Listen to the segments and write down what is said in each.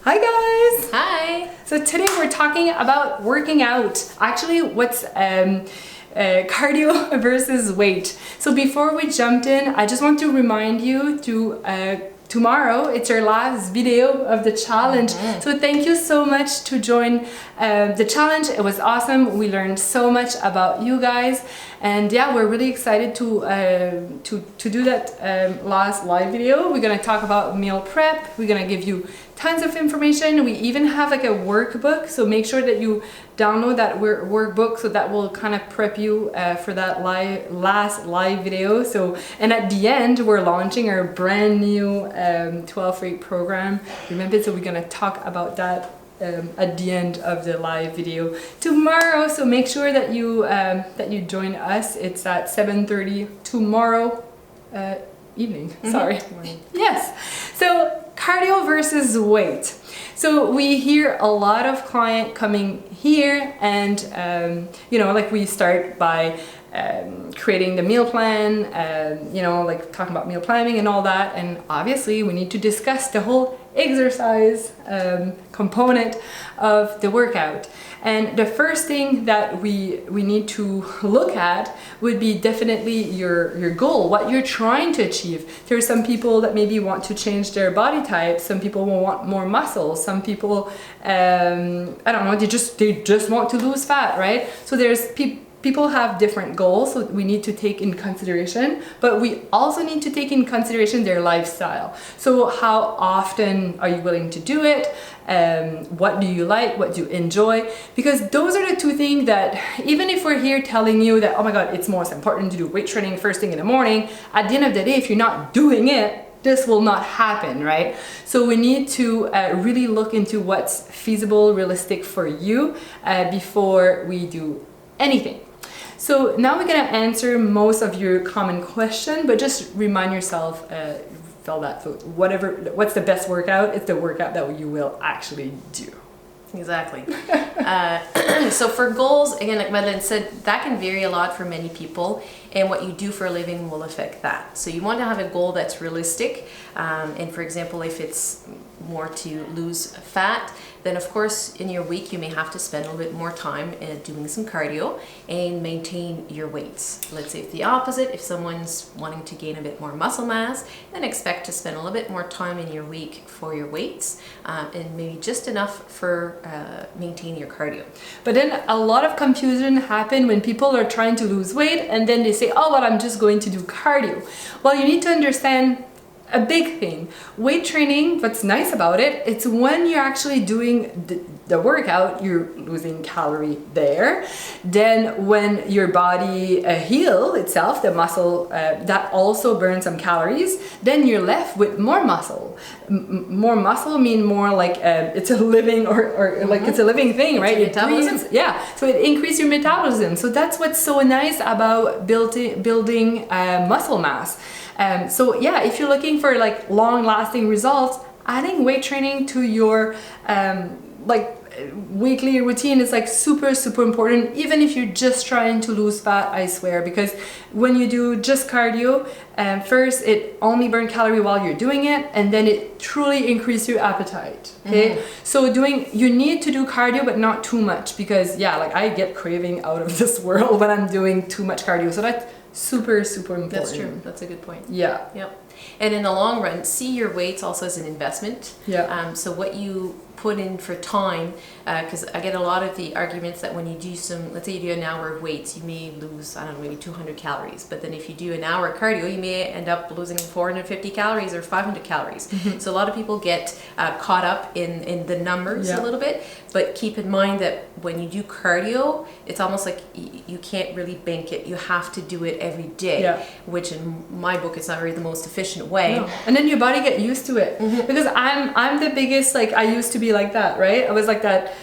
Hi guys! Hi! So today we're talking about working out. Actually, what's cardio versus weight. So before we jumped in, I just want to remind you to tomorrow it's our last video of the challenge. So thank you so much to join the challenge. It was awesome. We learned so much about you guys, and yeah, we're really excited to do that last live video. We're gonna talk about meal prep. We're gonna give you tons of information. We even have like a workbook, so make sure that you download that workbook, so that will kind of prep you for that last live video. So, and at the end we're launching our brand new 12-week program. Remember, so we're gonna talk about that at the end of the live video tomorrow. So make sure that you join us. It's at 7:30 tomorrow evening. Sorry. Yes. So cardio versus weight. So we hear a lot of client coming here and like we start by creating the meal plan, like talking about meal planning and all that, and obviously we need to discuss the whole exercise component of the workout. And the first thing that we need to look at would be definitely your goal, what you're trying to achieve. There are some people that maybe want to change their body type, some people will want more muscle, some people I don't know, they just want to lose fat, right? So there's people have different goals, so we need to take in consideration, but we also need to take in consideration their lifestyle. So how often are you willing to do it? What do you like? What do you enjoy? Because those are the two things that, even if we're here telling you that, oh my God, it's most important to do weight training first thing in the morning, at the end of the day, if you're not doing it, this will not happen, right? So we need to really look into what's feasible, realistic for you before we do anything. So now we're gonna answer most of your common question, but just remind yourself, what's the best workout? It's the workout that you will actually do. Exactly. So for goals, again, like Madeleine said, that can vary a lot for many people, and what you do for a living will affect that. So you want to have a goal that's realistic, and for example, if it's more to lose fat, then of course in your week you may have to spend a little bit more time doing some cardio and maintain your weights. Let's say it's the opposite. If someone's wanting to gain a bit more muscle mass, then expect to spend a little bit more time in your week for your weights, and maybe just enough for maintaining your cardio. But then a lot of confusion happen when people are trying to lose weight and then they say, oh well, I'm just going to do cardio. Well, you need to understand a big thing. Weight training, what's nice about it, it's when you're actually doing the workout, you're losing calorie there. Then when your body heals itself, the muscle, that also burns some calories, then you're left with more muscle. More muscle mean more like it's a living or like it's a living thing, right? Metabolism. So it increases your metabolism. So that's what's so nice about building muscle mass. So yeah, if you're looking for like long-lasting results, adding weight training to your weekly routine is like super important, even if you're just trying to lose fat, I swear. Because when you do just cardio, first it only burns calorie while you're doing it, and then it truly increases your appetite. Okay, so you need to do cardio, but not too much, because yeah, like I get craving out of this world when I'm doing too much cardio. So that's super important. That's true. That's a good point. Yeah. Yep. And in the long run, see your weights also as an investment. Yeah. So what you put in for time, because I get a lot of the arguments that when you do let's say you do an hour of weights, you may lose, I don't know, maybe 200 calories. But then if you do an hour of cardio, you may end up losing 450 calories or 500 calories. So a lot of people get caught up in the numbers a little bit. But keep in mind that when you do cardio, it's almost like you can't really bank it. You have to do it every day, which in my book is not really the most efficient way. No. And then your body get used to it. Because I'm the biggest, like I used to be like that, right? I was like that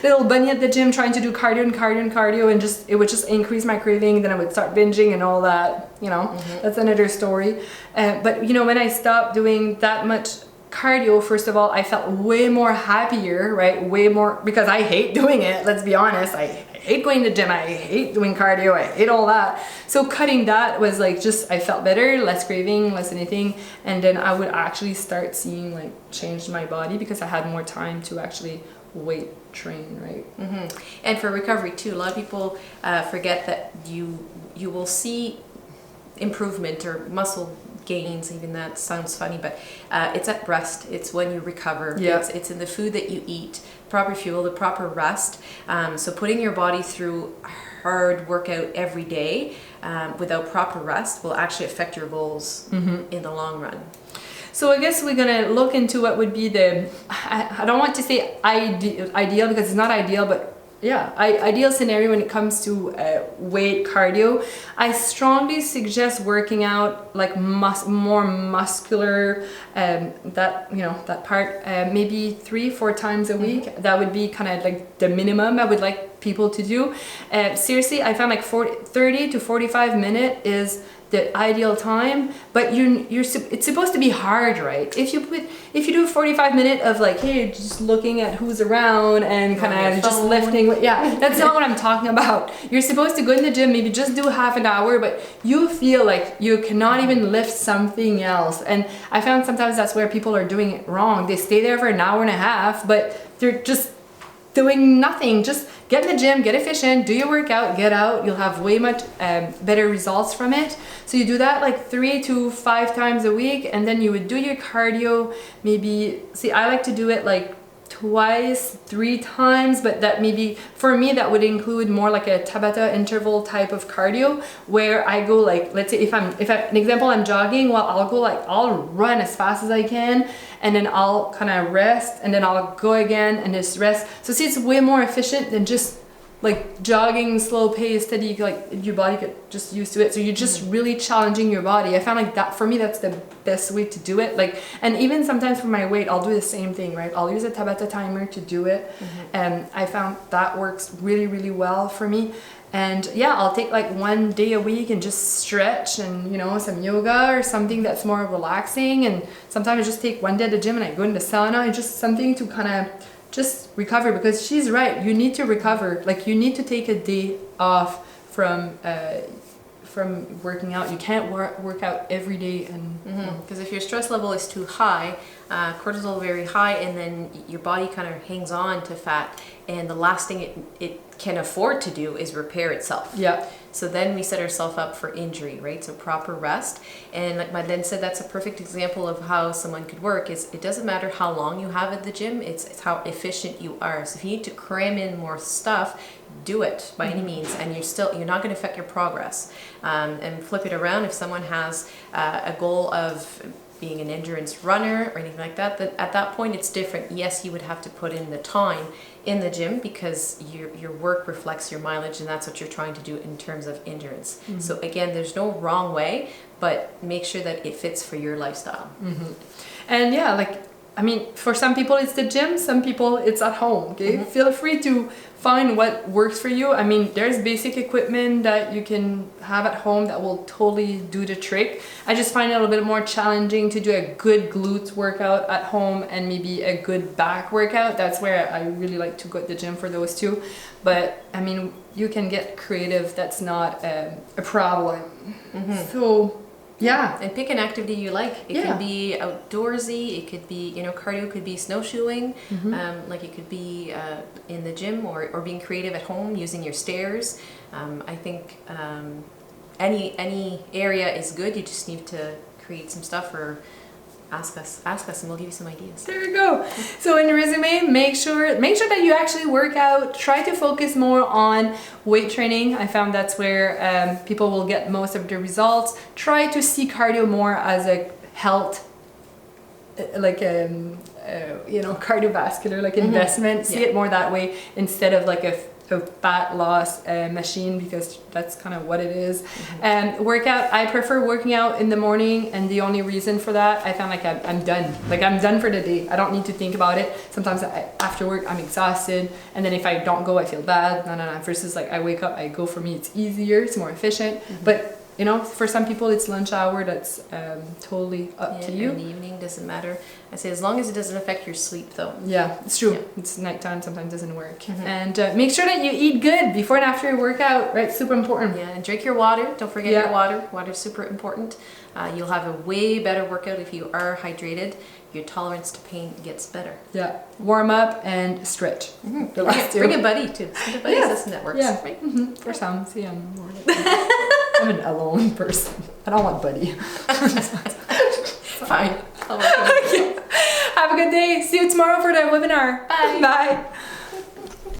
little bunny at the gym trying to do cardio and it would just increase my craving. Then I would start binging and all that, that's another story. But when I stopped doing that much cardio, first of all, I felt way more happier, right? Way more, because I hate doing it. Let's be honest. I hate going to the gym, I hate doing cardio, I hate all that. So cutting that was like just, I felt better, less craving, less anything. And then I would actually start seeing like change in my body because I had more time to actually weight train, right? Mm-hmm. And for recovery too, a lot of people forget that you will see improvement or muscle gains, even that sounds funny, but it's at rest. It's when you recover. Yeah. It's in the food that you eat, proper fuel, the proper rest. So putting your body through hard workout every day without proper rest will actually affect your goals in the long run. So I guess we're gonna look into what would be the, I don't want to say ideal because it's not ideal, but yeah, ideal scenario when it comes to weight cardio. I strongly suggest working out like more muscular, that part, maybe 3-4 times a week. That would be kind of like the minimum I would like people to do. Seriously, I found like 30 to 45 minutes is the ideal time, but it's supposed to be hard, right? If you do 45 minutes of like, hey, just looking at who's around and kind of just lifting, that's not what I'm talking about. You're supposed to go in the gym, maybe just do half an hour, but you feel like you cannot even lift something else. And I found sometimes that's where people are doing it wrong. They stay there for an hour and a half, but they're just doing nothing. Just get in the gym, get efficient, do your workout, get out. You'll have way much better results from it. So you do that like 3 to 5 times a week, and then you would do your cardio. Maybe, see, I like to do it like twice, 3 times, but that maybe for me that would include more like a Tabata interval type of cardio where I go like, let's say if an example, I'm jogging, well, I'll run as fast as I can, and then I'll kind of rest, and then I'll go again and just rest. So see, it's way more efficient than just like jogging, slow pace, steady, like your body get just used to it. So you're just really challenging your body. I found like that, for me, that's the best way to do it. Like, and even sometimes for my weight, I'll do the same thing, right? I'll use a Tabata timer to do it. And I found that works really, really well for me. And yeah, I'll take like 1 day a week and just stretch and, some yoga or something that's more relaxing. And sometimes I just take 1 day at the gym and I go in the sauna and just something to kind of just recover, because she's right, you need to recover. Like, you need to take a day off from working out. You can't work out every day. And because if your stress level is too high, cortisol very high, and then your body kind of hangs on to fat, and the last thing it can afford to do is repair itself. Yeah. So then we set ourselves up for injury, right? So proper rest. And like Madeleine said, that's a perfect example of how someone could work. Is it doesn't matter how long you have at the gym, it's how efficient you are. So if you need to cram in more stuff, do it by any means, and you're not going to affect your progress. And flip it around, if someone has a goal of being an endurance runner or anything like that, at that point it's different. Yes, you would have to put in the time in the gym because your work reflects your mileage, and that's what you're trying to do in terms of endurance. So again, there's no wrong way, but make sure that it fits for your lifestyle. And yeah, like, I mean, for some people it's the gym, some people it's at home, okay? Feel free to find what works for you. I mean, there's basic equipment that you can have at home that will totally do the trick. I just find it a little bit more challenging to do a good glutes workout at home and maybe a good back workout. That's where I really like to go to the gym for those two. But I mean, you can get creative. That's not a problem. So yeah, and pick an activity you like. It can be outdoorsy, it could be, cardio could be snowshoeing, like it could be in the gym or being creative at home using your stairs. I think any area is good. You just need to create some stuff or ask us and we'll give you some ideas. There you go. So in resume, make sure that you actually work out. Try to focus more on weight training. I found that's where people will get most of the results. Try to see cardio more as a health, like cardiovascular, like investment. See it more that way instead of like a fat loss machine, because that's kind of what it is. Workout, I prefer working out in the morning, and the only reason for that, I found like I'm done. Like, I'm done for the day. I don't need to think about it. Sometimes after work I'm exhausted, and then if I don't go I feel bad. No. Versus like I wake up, I go. For me it's easier, it's more efficient. But you know, for some people it's lunch hour, that's totally up to you. In the evening, doesn't matter. I say as long as it doesn't affect your sleep though. Yeah, it's true. It's nighttime, sometimes doesn't work. And make sure that you eat good before and after your workout, right? Super important. Yeah, and drink your water. Don't forget your water. Water's super important. You'll have a way better workout if you are hydrated. Your tolerance to pain gets better. Yeah, warm up and stretch. The last Bring a buddy too. Bring a buddy, listen, that works. Yeah, right? For some. See, I'm more like I'm an alone person. I don't want buddy. Fine. I'll work with you. Have a good day. See you tomorrow for the webinar. Bye. Bye.